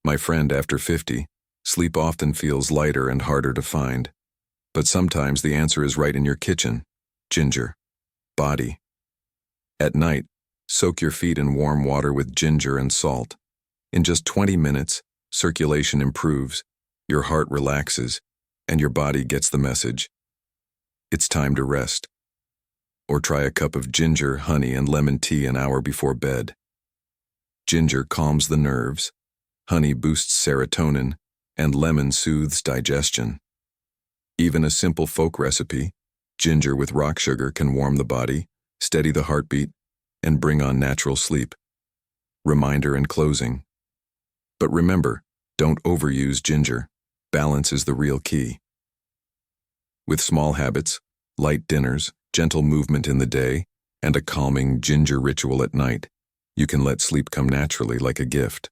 My friend, after 50, sleep often feels lighter and harder to find. But sometimes the answer is right in your kitchen. Ginger. Body. At night, soak your feet in warm water with ginger and salt. In just 20 minutes, circulation improves, your heart relaxes, and your body gets the message. It's time to rest. Or try a cup of ginger, honey, and lemon tea an hour before bed. Ginger calms the nerves, honey boosts serotonin, and lemon soothes digestion. Even a simple folk recipe, ginger with rock sugar, can warm the body, steady the heartbeat, and bring on natural sleep. Reminder in closing. But remember, don't overuse ginger. Balance is the real key. With small habits, light dinners, gentle movement in the day, and a calming ginger ritual at night, you can let sleep come naturally like a gift.